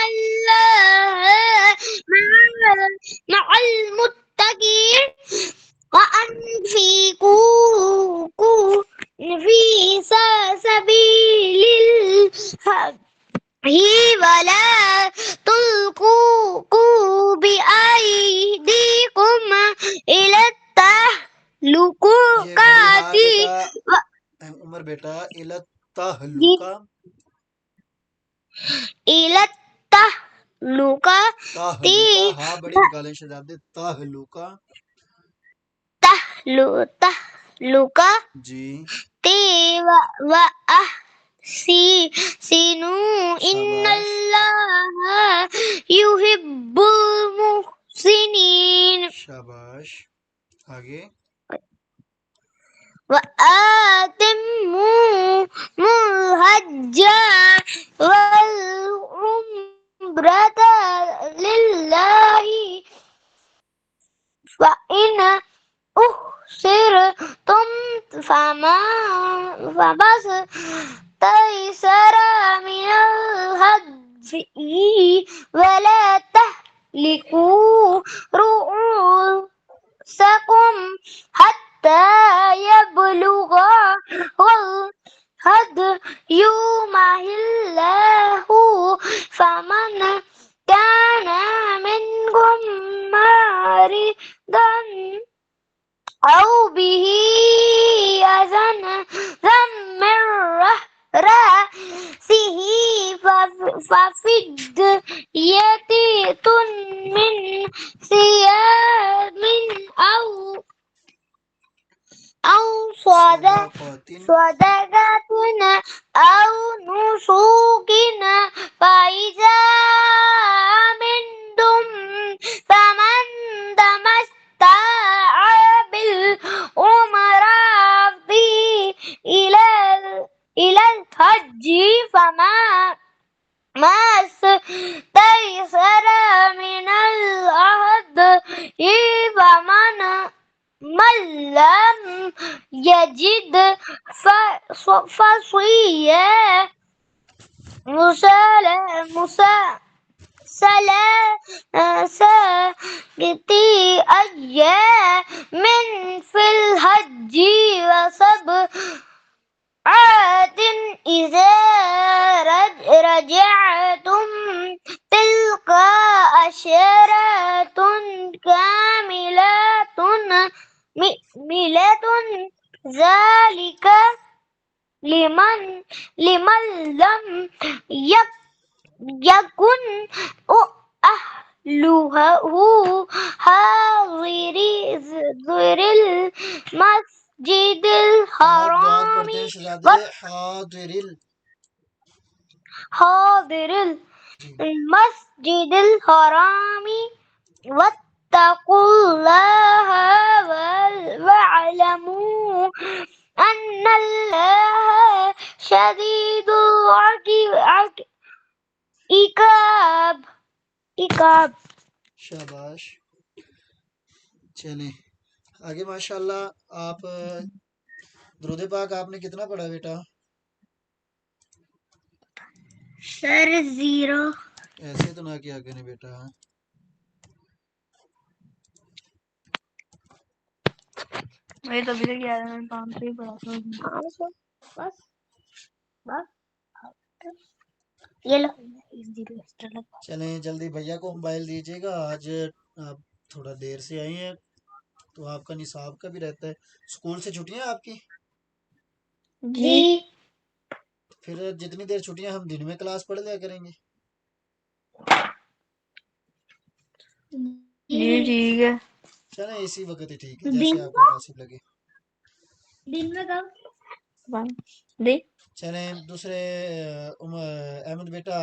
الله مع المتقين وأنفقوا في سبيل الله ولا تلقوا بأيديكم إلى یہ بڑی ہا التهلكة بیٹا عمر بیٹا جی التہلکہ إلى التهلكة تہلکہ ہا بڑی نکالیں شہزادے تہلکہ تهلكة جی وأحسنوا إن شاباش الله يحب المحسنين شاباش آگے وأتموا الحج والعمرة لله فإن أحصرتم فما استيسر من الهدي ولا تهلكوا رؤوسكم حتى يبلغ الهدي محله فمن كان منكم مريضا أو به أذى من رأسه ففدية من صيام أو صدقات صدقة أو نسك فإذا أمنتم فمن تمتع بالعمرة إلى الحج فما استيسر من الهدي من لم يجد فصيام ثلاثة أيام في الحج وسبعة إذا رجعتم تلك عشرة كاملة ذلك لمن لم يكن أهله حاضر المسجد آپ بات الحرام پڑھتے ہیں شہزادے حاضر جی المسجد الحرام واتقوا الله واعلموا أن الله شديد العقاب. شاباش چلیں آگے ماشاءاللہ آپ درود پاک آپ نے کتنا پڑھا بیٹا سر 0 ایسے تو نہ کیا کریں بیٹا میں تو ابھی تک یاد ہے میں 500 ہی پڑھا تھا بس یہ لو چلیں جلدی بھیا کو موبائل دیجیے گا آج آپ تھوڑا دیر سے آئی ہیں تو آپ کا نصاب کا بھی رہتا ہے اسکول سے چھٹیاں آپ کی جی پھر جتنی دیر چھٹیاں ہم دن میں کلاس پڑھ لیا کریں گے جی ٹھیک ہے چلیں اسی وقت ہی ٹھیک ہے جیسے آپ کو مناسب لگے دن میں کب دے چلیں دوسرے احمد بیٹا آپ